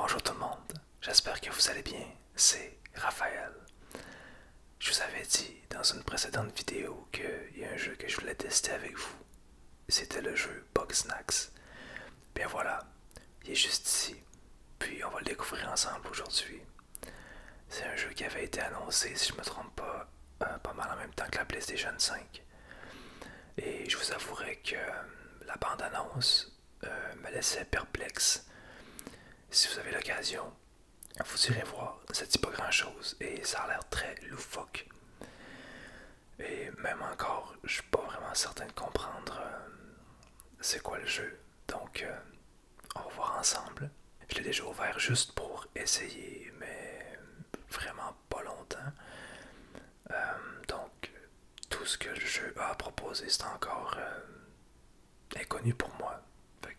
Bonjour tout le monde, j'espère que vous allez bien, c'est Raphaël. Je vous avais dit dans une précédente vidéo qu'il y a un jeu que je voulais tester avec vous. C'était le jeu Bugsnax. Bien voilà, il est juste ici, puis on va le découvrir ensemble aujourd'hui. C'est un jeu qui avait été annoncé, si je ne me trompe pas, pas mal en même temps que la PlayStation 5. Et je vous avouerai que la bande-annonce me laissait perplexe. Si vous avez l'occasion, vous irez voir, ça dit pas grand chose et ça a l'air très loufoque. Et même encore, je suis pas vraiment certain de comprendre c'est quoi le jeu. Donc, on va voir ensemble. Je l'ai déjà ouvert juste pour essayer, mais vraiment pas longtemps. Donc, tout ce que le jeu a à proposer, c'est encore inconnu pour moi. Fait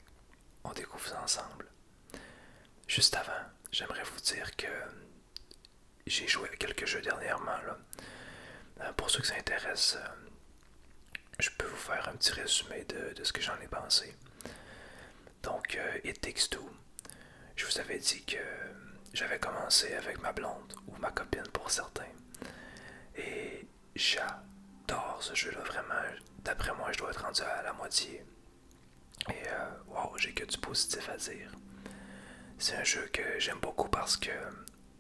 on découvre ça ensemble. Juste avant, j'aimerais vous dire que j'ai joué à quelques jeux dernièrement. Là. Pour ceux que ça intéresse, je peux vous faire un petit résumé de ce que j'en ai pensé. Donc, It Takes Two. Je vous avais dit que j'avais commencé avec ma blonde, ou ma copine pour certains. Et j'adore ce jeu-là, vraiment. D'après moi, je dois être rendu à la moitié. Et wow, j'ai que du positif à dire. C'est un jeu que j'aime beaucoup parce que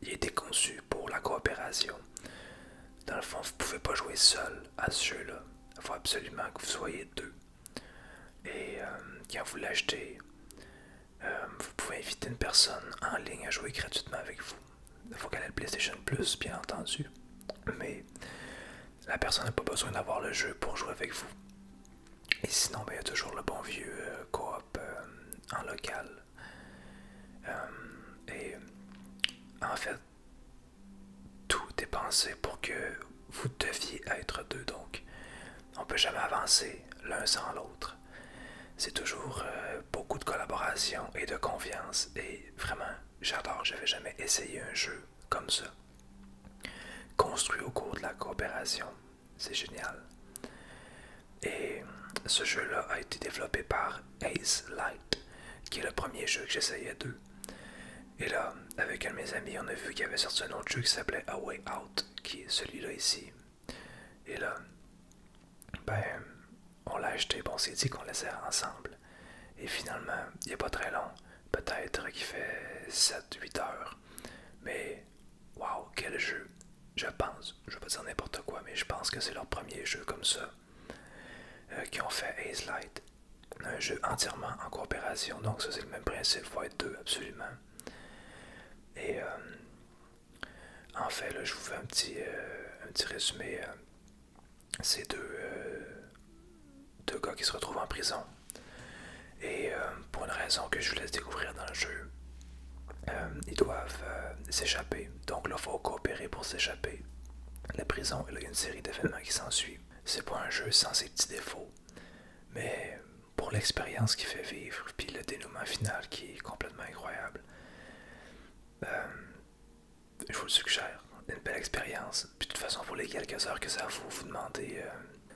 il a été conçu pour la coopération. Dans le fond, vous ne pouvez pas jouer seul à ce jeu-là. Il faut absolument que vous soyez deux. Et quand vous l'achetez, vous pouvez inviter une personne en ligne à jouer gratuitement avec vous. Il faut qu'elle ait le PlayStation Plus, bien entendu. Mais la personne n'a pas besoin d'avoir le jeu pour jouer avec vous. Et sinon, ben, il y a toujours le bon vieux coop en local. Et en fait, tout est pensé pour que vous deviez être deux. Donc, on ne peut jamais avancer l'un sans l'autre. C'est toujours beaucoup de collaboration et de confiance. Et vraiment, j'adore. J'avais jamais essayé un jeu comme ça. Construit au cours de la coopération. C'est génial. Et ce jeu-là a été développé par Ace Light, qui est le premier jeu que j'essayais d'eux. Et là, avec un de mes amis, on a vu qu'il y avait sorti un autre jeu qui s'appelait A Way Out, qui est celui-là ici. Et là, ben, on l'a acheté, bon, on s'est dit qu'on l'essayait ensemble. Et finalement, il n'est pas très long, peut-être qu'il fait 7-8 heures. Mais, waouh, quel jeu! Je pense, je vais pas dire n'importe quoi, mais je pense que c'est leur premier jeu comme ça qui ont fait Ace Light. Un jeu entièrement en coopération, donc ça c'est le même principe, il faut être deux absolument. Et en fait, là, je vous fais un petit résumé. C'est deux gars qui se retrouvent en prison. Et pour une raison que je vous laisse découvrir dans le jeu, ils doivent s'échapper. Donc là, il faut coopérer pour s'échapper. La prison, et là, il y a une série d'événements qui s'ensuivent. C'est pas un jeu sans ses petits défauts, mais pour l'expérience qu'il fait vivre, puis le dénouement final qui est complètement incroyable, je vous le suggère. Une belle expérience. Puis de toute façon, pour les quelques heures que ça vaut, vous demandez,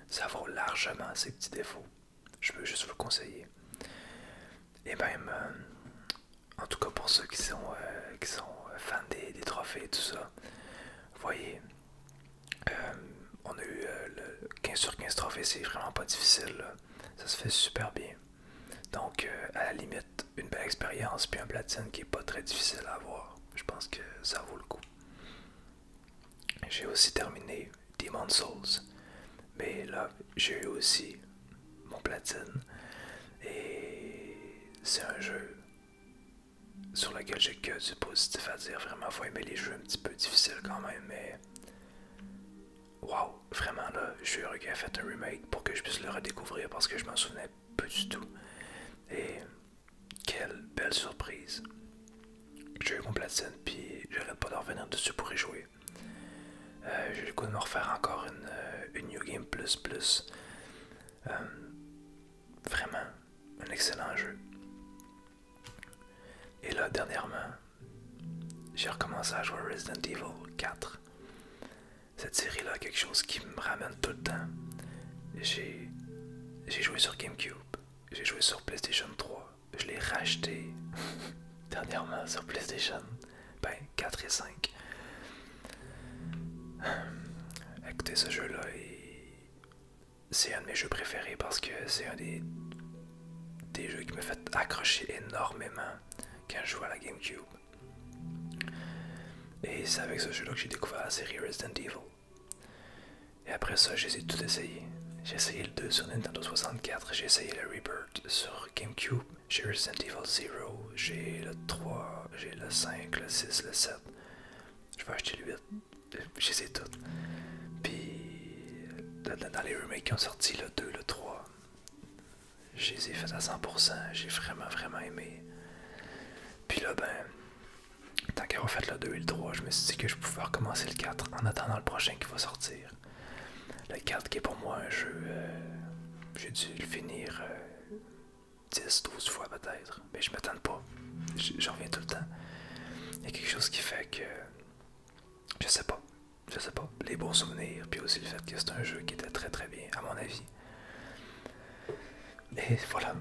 ça vaut largement ses petits défauts. Je peux juste vous le conseiller. Et même, en tout cas pour ceux qui sont fans des trophées et tout ça, vous voyez, on a eu le 15 sur 15 trophées, c'est vraiment pas difficile. Là. Ça se fait super bien. Donc, à la limite, une belle expérience, puis un platine qui est pas très difficile à avoir. Je pense que ça vaut le coup. J'ai aussi terminé Demon's Souls. Mais là, j'ai eu aussi mon platine. Et c'est un jeu sur lequel j'ai que du positif à dire. Vraiment, faut aimer les jeux un petit peu difficiles quand même. Mais waouh, vraiment là, je suis heureux qu'il ait fait un remake pour que je puisse le redécouvrir parce que je m'en souvenais pas du tout. Et quelle belle surprise. J'ai eu mon platine, puis j'arrête pas d'en revenir dessus pour y jouer. J'ai le goût de me refaire encore une New Game Plus Plus. Vraiment, un excellent jeu. Et là, dernièrement, j'ai recommencé à jouer à Resident Evil 4. Cette série-là a quelque chose qui me ramène tout le temps. J'ai joué sur GameCube, j'ai joué sur PlayStation 3, je l'ai racheté dernièrement sur PlayStation. Ben, 4 et 5. Écoutez, ce jeu-là, c'est un de mes jeux préférés parce que c'est un des jeux qui me fait accrocher énormément quand je joue à la GameCube. Et c'est avec ce jeu-là que j'ai découvert la série Resident Evil. Et après ça, j'ai tout essayé. J'ai essayé le 2 sur Nintendo 64, j'ai essayé le Rebirth sur GameCube, j'ai Resident Evil 0, j'ai le 3, j'ai le 5, le 6, le 7. Je vais acheter le 8. Je les ai toutes. Puis, dans les remakes qui ont sorti, le 2, le 3, je les ai fait à 100%. J'ai vraiment aimé. Puis là, ben, tant qu'à refaire le 2 et le 3, je me suis dit que je pouvais recommencer le 4 en attendant le prochain qui va sortir. Le 4 qui est pour moi un jeu, j'ai dû le finir 10-12 fois peut-être. Mais je m'attends pas. J'en reviens tout le temps. Il y a quelque chose qui fait que je sais pas. Les bons souvenirs, puis aussi le fait que c'est un jeu qui était très bien, à mon avis. Et voilà.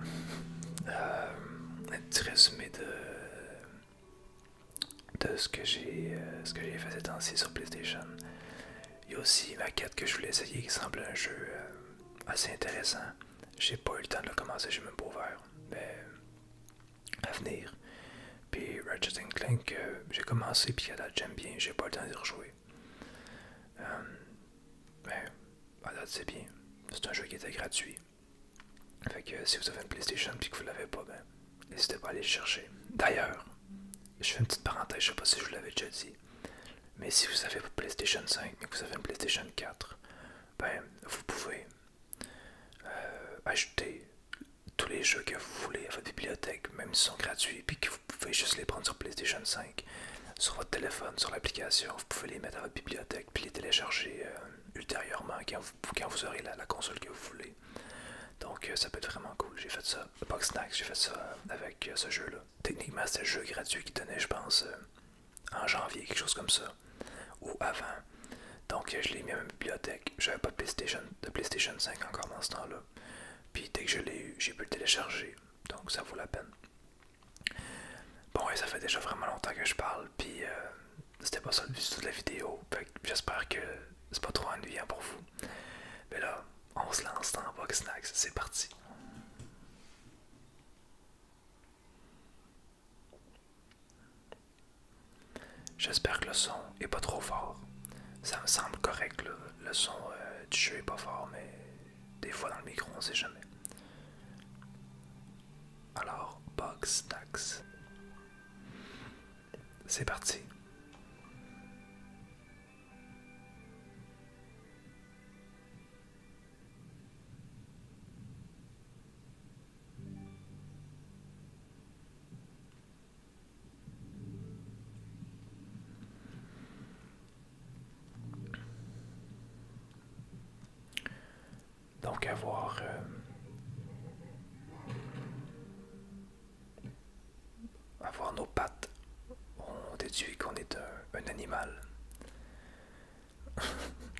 Un petit résumé de ce que j'ai fait ces temps-ci sur PlayStation. Il y a aussi ma quête que je voulais essayer qui semble un jeu assez intéressant. J'ai pas eu le temps de le commencer, j'ai même pas ouvert. Mais à venir. Puis Ratchet Clank, j'ai commencé, puis à date j'aime bien, j'ai pas le temps d'y rejouer. Mais à date c'est bien. C'est un jeu qui était gratuit. Fait que si vous avez une PlayStation puis que vous l'avez pas, ben n'hésitez pas à aller le chercher. D'ailleurs, je fais une petite parenthèse, je sais pas si je vous l'avais déjà dit. Mais si vous avez pas PlayStation 5 mais que vous avez une PlayStation 4, ben vous pouvez ajouter tous les jeux que vous voulez à votre bibliothèque, même s'ils sont gratuits, puis que vous pouvez juste les prendre sur PlayStation 5, sur votre téléphone, sur l'application, vous pouvez les mettre à votre bibliothèque, puis les télécharger ultérieurement quand vous aurez la console que vous voulez. Donc ça peut être vraiment cool. J'ai fait ça. Box Snacks, j'ai fait ça avec ce jeu-là. Techniquement, c'était le jeu gratuit qui donnait, je pense, en janvier, quelque chose comme ça. Ou avant. Donc je l'ai mis à ma bibliothèque. J'avais pas de PlayStation 5 encore dans ce temps-là. Puis dès que je l'ai eu, j'ai pu le télécharger. Donc ça vaut la peine. Bon, et ça fait déjà vraiment longtemps que je parle. Puis c'était pas ça le but de la vidéo. J'espère que c'est pas trop ennuyant pour vous. Mais là, on se lance dans Box Snacks. C'est parti. J'espère que le son est pas trop fort. Ça me semble correct, là. Le son du jeu est pas fort, mais des fois dans le micro, on sait jamais. Alors, Box Snacks. C'est parti. Donc avoir nos pattes, on déduit qu'on est un animal.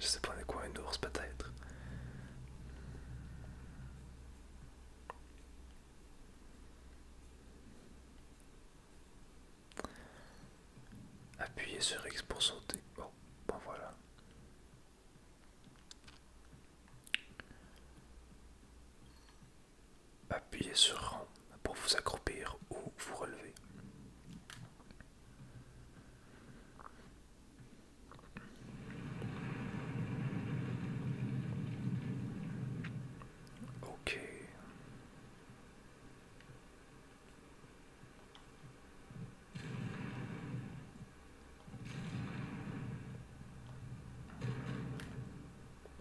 Je sais pas on est quoi, un ours peut-être. Appuyez sur X pour sauter. Oh, bon voilà. Appuyez sur rond pour vous accroupir ou vous relever. Ok.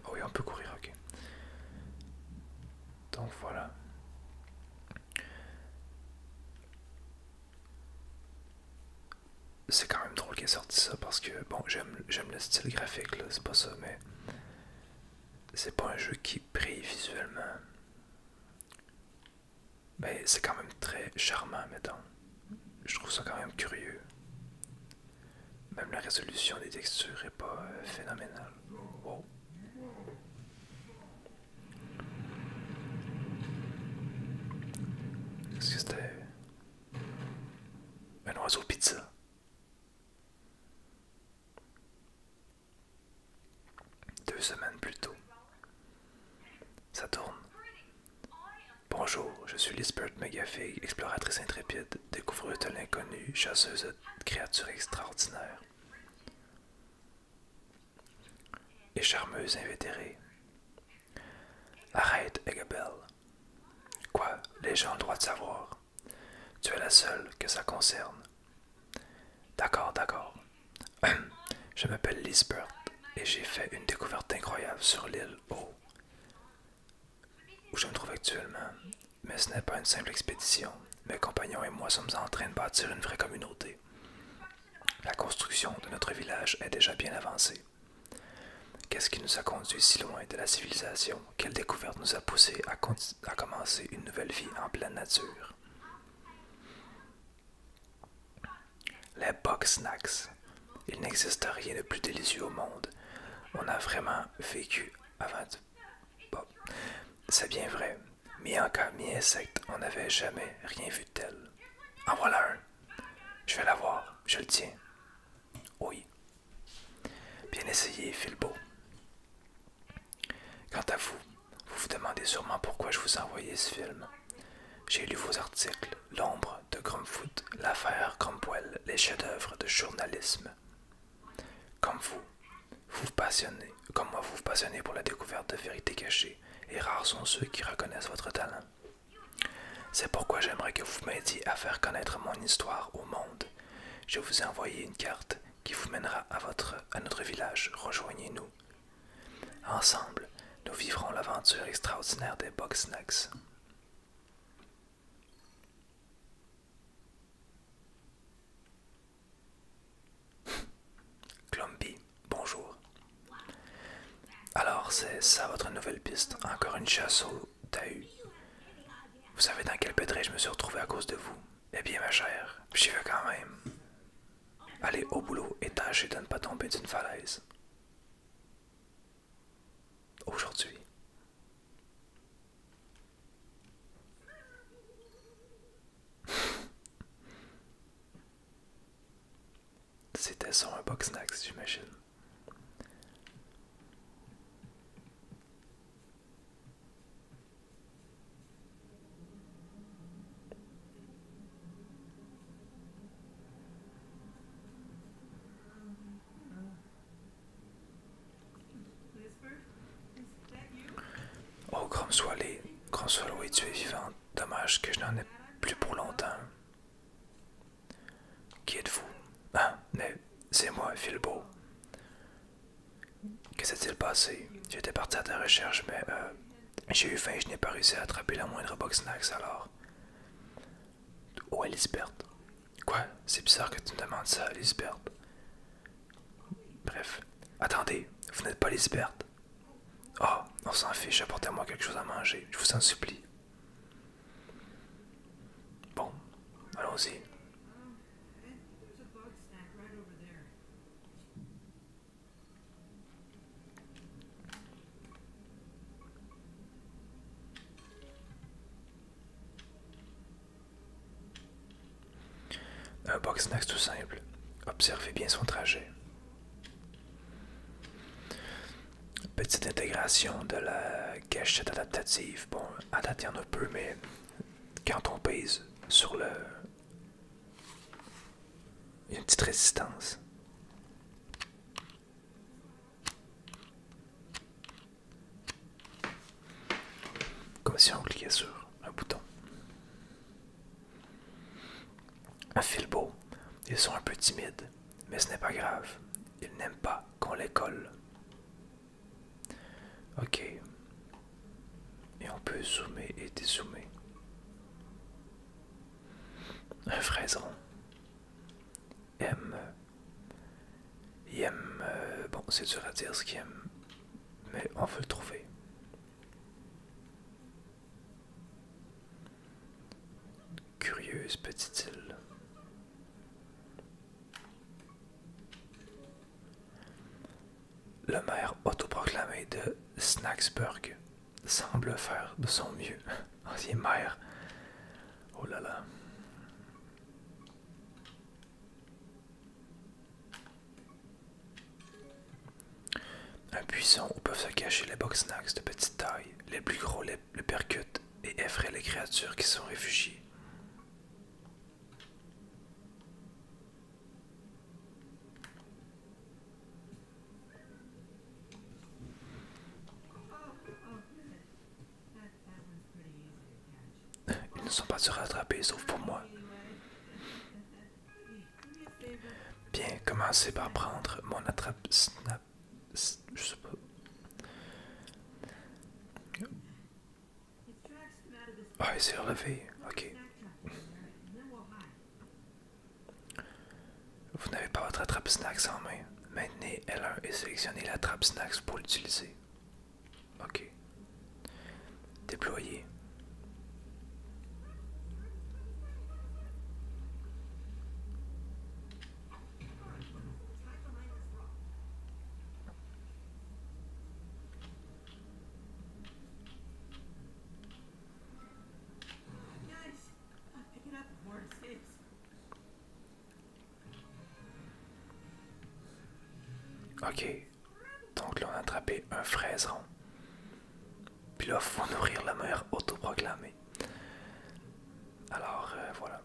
Oh oui, on peut courir, ok. Donc voilà. C'est quand même drôle qu'il ait sorti ça parce que, bon, j'aime le style graphique, là, c'est pas ça, mais c'est pas un jeu qui brille visuellement. Mais c'est quand même très charmant, mettons. Je trouve ça quand même curieux. Même la résolution des textures est pas phénoménale. Wow. Est-ce que c'était pense aux pizzas. Deux semaines plus tôt. Ça tourne. Bonjour, je suis Lisbeth McAfee, exploratrice intrépide, découvreuse de l'inconnu, chasseuse de créatures extraordinaires. Et charmeuse invétérée. Arrête, Egabelle. Quoi, les gens ont le droit de savoir. Tu es la seule que ça concerne. D'accord, d'accord. Je m'appelle Lisbeth et j'ai fait une découverte incroyable sur l'île où je me trouve actuellement. Mais ce n'est pas une simple expédition. Mes compagnons et moi sommes en train de bâtir une vraie communauté. La construction de notre village est déjà bien avancée. Qu'est-ce qui nous a conduit si loin de la civilisation? Quelle découverte nous a poussé à commencer une nouvelle vie en pleine nature? Les Bug Snacks. Il n'existe rien de plus délicieux au monde. On a vraiment vécu avant de... Bon, c'est bien vrai. Mi-enca, mi-insecte, on n'avait jamais rien vu de tel. En voilà un. Je vais l'avoir, je le tiens. Oui. Bien essayé, Philbo. Quant à vous, vous vous demandez sûrement pourquoi je vous ai envoyé ce film. J'ai lu vos articles, L'ombre de Grumfoot, L'affaire Cromwell, les chefs-d'œuvre de journalisme. Comme vous passionnez, comme moi vous vous passionnez pour la découverte de vérités cachées, et rares sont ceux qui reconnaissent votre talent. C'est pourquoi j'aimerais que vous m'aidiez à faire connaître mon histoire au monde. Je vous ai envoyé une carte qui vous mènera à notre village. Rejoignez-nous. Ensemble, nous vivrons l'aventure extraordinaire des Bug Snacks. Clumpy, bonjour. Alors, c'est ça votre nouvelle piste. Encore une chasse au Tahu. Vous savez dans quel pétrin je me suis retrouvé à cause de vous? Eh bien, ma chère, j'y vais quand même. Allez au boulot et tâchez de ne pas tomber d'une falaise. Aujourd'hui. C'était sur un Bug Snacks, j'imagine. Oh, Gromswallow, tu es vivante. Dommage que je n'en ai plus pour longtemps. Qui êtes-vous? Ah, mais c'est moi, Philbo. Que s'est-il passé? J'étais parti à ta recherche, mais j'ai eu faim et je n'ai pas réussi à attraper la moindre Bug Snacks alors. Oh, Lisbeth. Quoi? C'est bizarre que tu me demandes ça, Lisbeth. Bref. Attendez, vous n'êtes pas Lisbeth? Oh, on s'en fiche, apportez-moi quelque chose à manger, je vous en supplie. Bon, allons-y. Un Bug Snacks tout simple. Observez bien son trajet. Petite intégration de la gâchette adaptative. Bon, à date, il y en a peu, mais quand on pèse sur le... Il y a une petite résistance. Comme si on cliquait sur un bouton. Un Philbo. Ils sont un peu timides, mais ce n'est pas grave. Ils n'aiment pas qu'on les colle. Ok. Et on peut zoomer et dézoomer. Un fraiseron. Il aime... bon, c'est dur à dire ce qu'il aime, mais on veut le trouver. Curieuse petite île. Le maire autoproclamé de Snacksburg semble faire de son mieux. Ancien maire. Oh là là. un buisson où peuvent se cacher les Bugsnax de petite taille. Les plus gros le percutent et effraient les créatures qui sont réfugiées. Ils ne sont pas durs à attraper, sauf pour moi. Bien, commencez par prendre mon attrape-snap. Je sais pas. Ah, il s'est relevé. Ok. Vous n'avez pas votre attrape-snacks en main. Maintenez L1 et sélectionnez l'attrape-snacks pour l'utiliser. Ok. Déployer. Ok. Donc là, on a attrapé un fraiseron. Puis là, il faut nourrir la mère autoproclamée. Alors, voilà.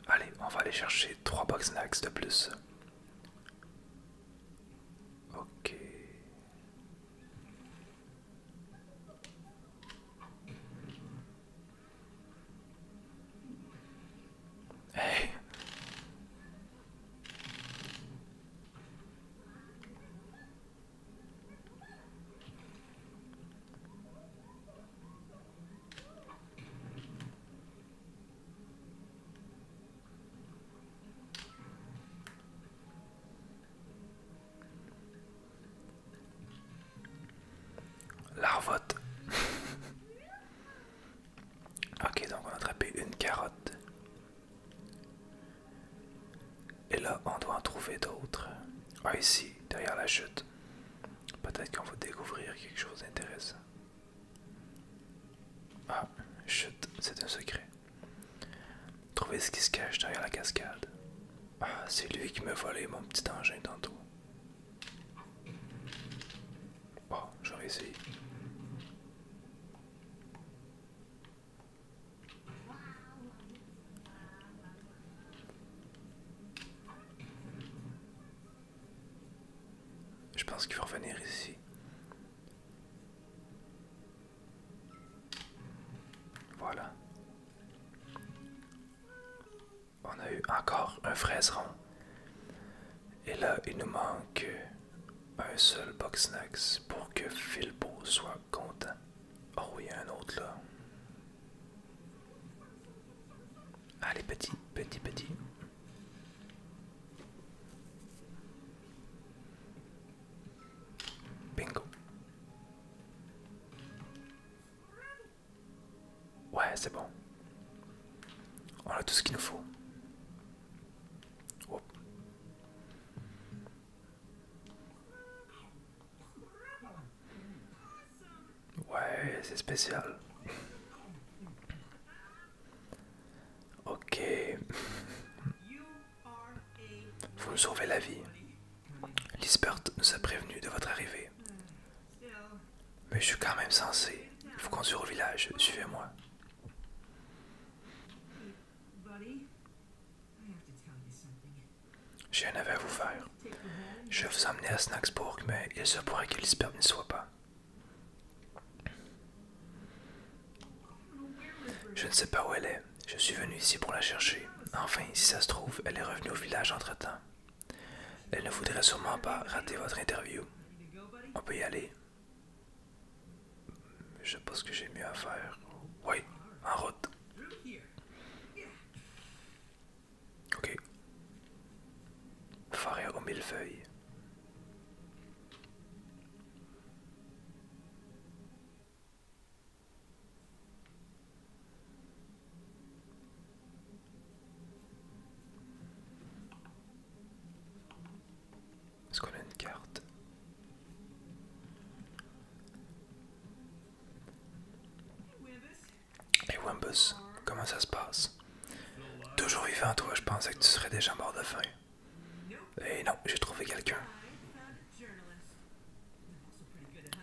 Allez, on va aller chercher 3 Bugsnax de plus. Ok. Hey. Larvotte. Ok, donc on a attrapé une carotte. Et là, on doit en trouver d'autres. Ah, ici, derrière la chute. Peut-être qu'on va découvrir quelque chose d'intéressant. Ah, chute, c'est un secret. Trouver ce qui se cache derrière la cascade. Ah, c'est lui qui m'a volé mon petit engin tantôt. Bon, j'aurais essayé. Je pense qu'il faut revenir ici. Voilà. On a eu encore un fraiseron. Et là, il nous manque un seul Bugsnax pour que Philbo soit content. Oh, il y a un autre là. Allez, petit, petit, petit. Bingo. Ouais, c'est bon. On a tout ce qu'il nous faut. Oups. Ouais, c'est spécial. Ok. Vous nous sauvez la vie. Lisbeth nous a prévenu de votre arrivée. Mais je suis quand même censé vous conduire au village. Suivez-moi. J'ai un aveu à vous faire. Je vais vous emmener à Snacksburg, mais il se pourrait que Lisbeth n'y soit pas. Je ne sais pas où elle est. Je suis venu ici pour la chercher. Enfin, si ça se trouve, elle est revenue au village entre-temps. Elle ne voudrait sûrement pas rater votre interview. On peut y aller. Je sais pas ce que j'ai mieux à faire. Oui, en route. Ok. Forêt aux mille feuilles. Bambus. Comment ça se passe? Toujours vivant, toi, je pensais que tu serais déjà mort de faim. Et non, j'ai trouvé quelqu'un.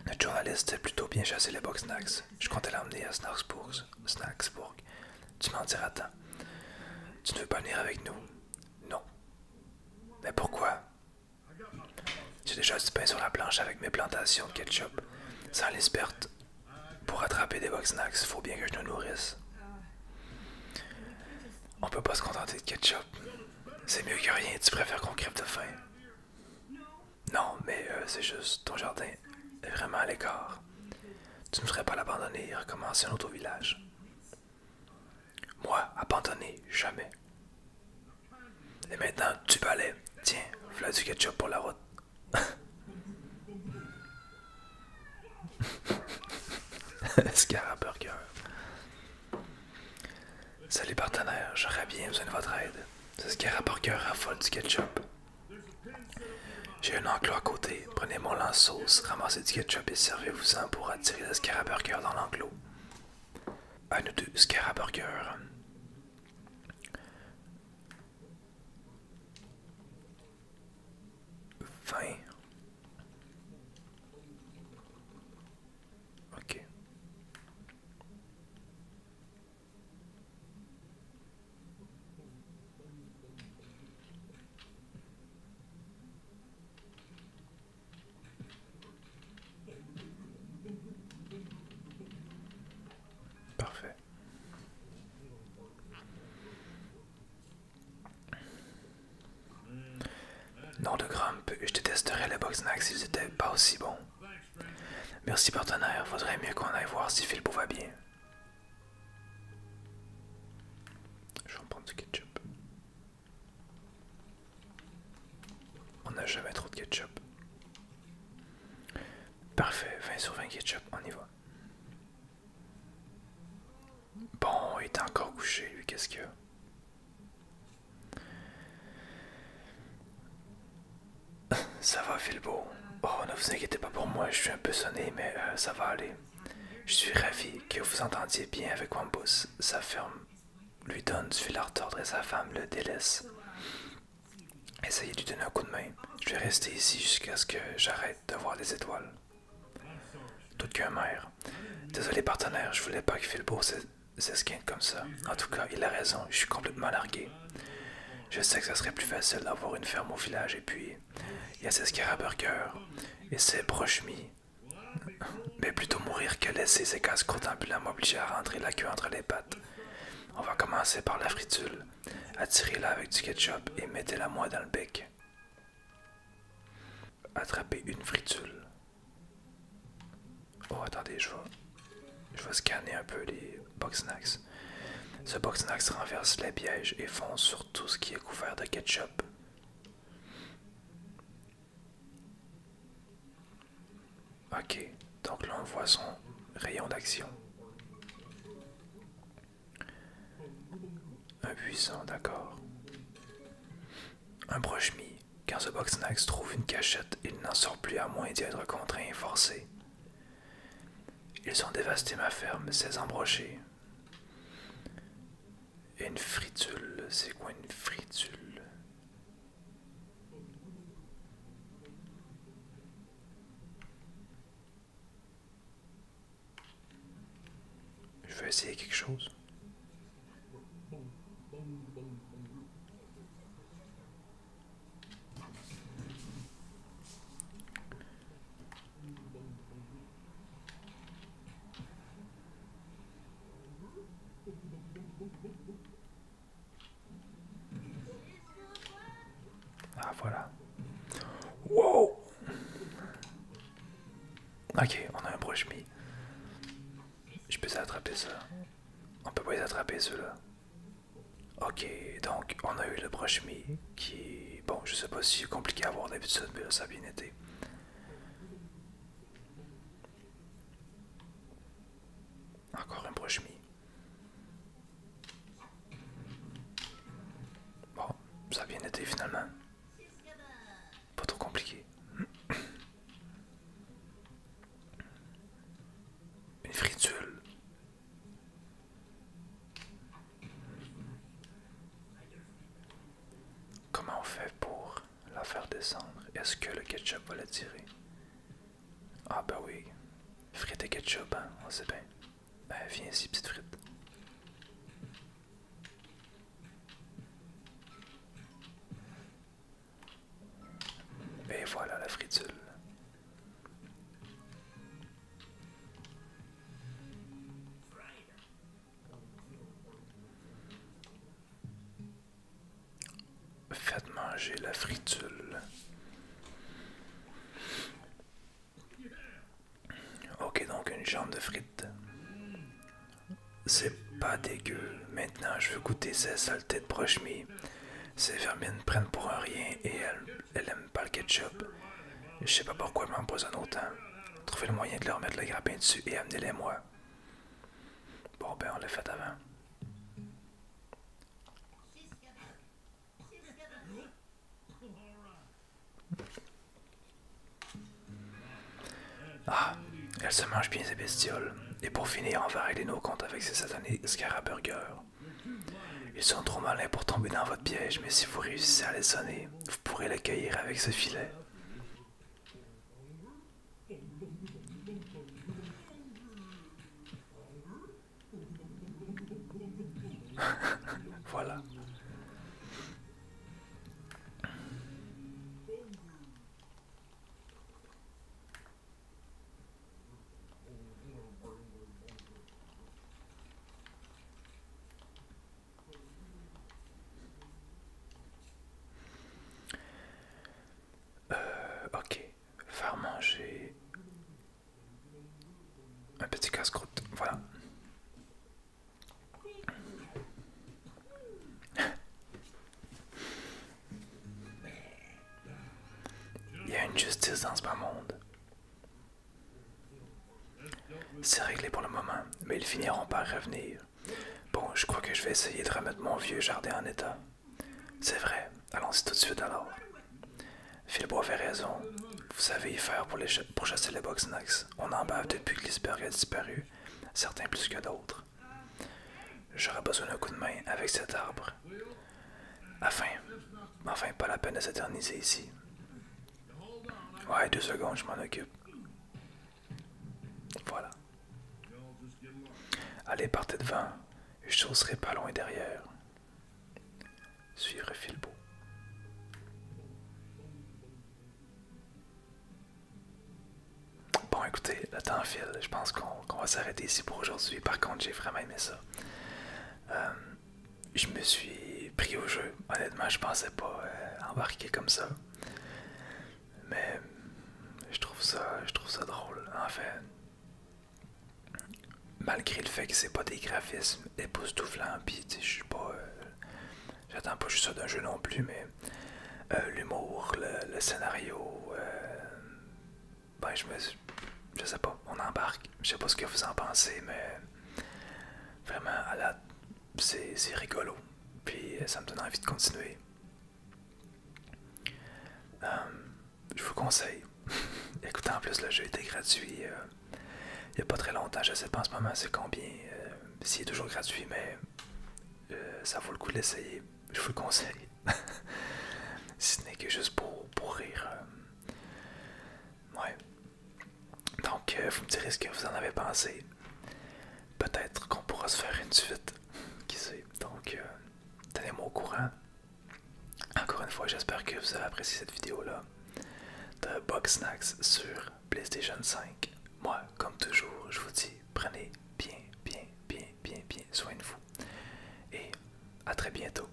Notre journaliste a plutôt bien chassé les Bugsnax. Je comptais l'emmener à Snacksburg. Tu m'en diras tant. Tu ne veux pas venir avec nous? Non. Mais pourquoi? J'ai déjà du pain sur la planche avec mes plantations de ketchup. Sans les pertes, pour attraper des Bugsnax, il faut bien que je nous nourrisse. On peut pas se contenter de ketchup. C'est mieux que rien, tu préfères qu'on crève de faim. Non, mais c'est juste, ton jardin est vraiment à l'écart. Tu ne voudrais pas l'abandonner et recommencer un autre village. Moi, abandonner, jamais. Et maintenant, tu balais. Tiens, voilà du ketchup pour la route. Scarab Burger. Salut partenaire, j'aurais bien besoin de votre aide. Ce Scarab Burger raffole du ketchup. J'ai un enclos à côté. Prenez mon lance-sauce, ramassez du ketchup et servez-vous-en pour attirer le Scarab Burger dans l'enclos. Un ou deux Scarab Burger. 20. Ok. Parfait. Nom de Grump, je détesterais les Bugsnax s'ils étaient pas aussi bons. Merci partenaire, faudrait mieux qu'on aille voir si Philbo va bien. Je vais en prendre du ketchup. On n'a jamais trop de ketchup. Parfait, 20 sur 20 ketchup, on y va. Bon, il est encore couché, lui, qu'est-ce qu'il y a? Ça va, Philbo. Oh, ne vous inquiétez pas pour moi, je suis un peu sonné, mais ça va aller. Je suis ravi que vous entendiez bien avec Wampus. Sa ferme lui donne du fil à retordre et sa femme le délaisse. Essayez de lui donner un coup de main. Je vais rester ici jusqu'à ce que j'arrête de voir les étoiles. Tout qu'un maire. Désolé partenaire, je voulais pas que Philbo s'esquinte comme ça. En tout cas, il a raison, je suis complètement largué. Je sais que ça serait plus facile d'avoir une ferme au village et puis il y a ces Scaraburgers et ces brochemis. Mais plutôt mourir que laisser ces casse-croûtes ambulants m'obliger à rentrer la queue entre les pattes. On va commencer par la fritule. Attirez-la avec du ketchup et mettez-la moi dans le bec. Attrapez une fritule. Oh, attendez, je vais scanner un peu les Bugsnax. Ce Bugsnax renverse les pièges et fonce sur tout ce qui est couvert de ketchup. Ok, donc là on voit son rayon d'action. Un buisson, d'accord. Un broche-mie. Quand ce Bugsnax trouve une cachette, il n'en sort plus à moins d'y être contraint et forcé. Ils ont dévasté ma ferme, c'est embroché. Une fritule, c'est quoi une fritule? Je vais essayer quelque chose. Ah voilà. Wow! Ok, on a un broche-mie. Je peux attraper ça. On peut pas les attraper ceux-là. Ok, donc on a eu le broche-mie qui... Bon, je sais pas si c'est compliqué à voir d'habitude, mais là ça a bien été. Encore un broche-mie. Bon, ça a bien été finalement. Pas trop compliqué. Une fritule. descendre. Est-ce que le ketchup va l'attirer? Ah ben oui. Frites et ketchup, hein, on sait bien. Ben viens ici, petite frite. Et voilà la fritule. Faites manger la fritule. Ok, donc une jambe de frites. C'est pas dégueu. Maintenant, je veux goûter ces saletés de broche-mie. Ces vermines prennent pour un rien et elles aiment pas le ketchup. Je sais pas pourquoi elles m'empoisonnent autant. Trouvez le moyen de leur mettre le grappin dessus et amenez-les moi. Bon ben on l'a fait avant. Ah, elle se mange bien ces bestioles. Et pour finir, on va régler nos comptes avec ces satanés scaraburgers. Ils sont trop malins pour tomber dans votre piège, mais si vous réussissez à les sonner, vous pourrez les cueillir avec ce filet. Voilà. Ok. Faire manger un petit casse-croûte. Voilà. Il y a une justice dans ce bas monde. C'est réglé pour le moment, mais ils finiront par revenir. Bon, je crois que je vais essayer de remettre mon vieux jardin en état. C'est vrai, allons-y tout de suite alors. Philbo avait raison. Vous savez y faire pour chasser les Bugsnax. On en bave depuis que l'iceberg a disparu, certains plus que d'autres. J'aurais besoin d'un coup de main avec cet arbre. Enfin, pas la peine de s'éterniser ici. Ouais, 2 secondes, je m'en occupe. Voilà. Allez, partez devant. Je saucerai pas loin derrière. Suivre Philbo. Bon, écoutez, le temps file. Je pense qu'on va s'arrêter ici pour aujourd'hui. Par contre, j'ai vraiment aimé ça. Je me suis pris au jeu. Honnêtement, je pensais pas embarquer comme ça. Mais je trouve ça drôle. En fait, malgré le fait que c'est pas des graphismes époustouflants, pis je suis pas. J'attends pas juste ça d'un jeu non plus, mais l'humour, le scénario, ben je sais pas, on embarque. Je sais pas ce que vous en pensez, mais vraiment c'est rigolo. Puis ça me donne envie de continuer. Je vous conseille. Écoutez, en plus le jeu était gratuit il n'y a pas très longtemps, je sais pas en ce moment c'est combien, s'il est toujours gratuit, mais ça vaut le coup de l'essayer, je vous le conseille. Si ce n'est que juste pour rire. Ouais. Donc, vous me direz ce que vous en avez pensé. Peut-être qu'on pourra se faire une suite. Qui sait? Donc, tenez-moi au courant. Encore une fois, j'espère que vous avez apprécié cette vidéo-là de Bugsnax sur PlayStation 5. Moi, comme toujours, je vous dis, prenez bien soin de vous. Et à très bientôt.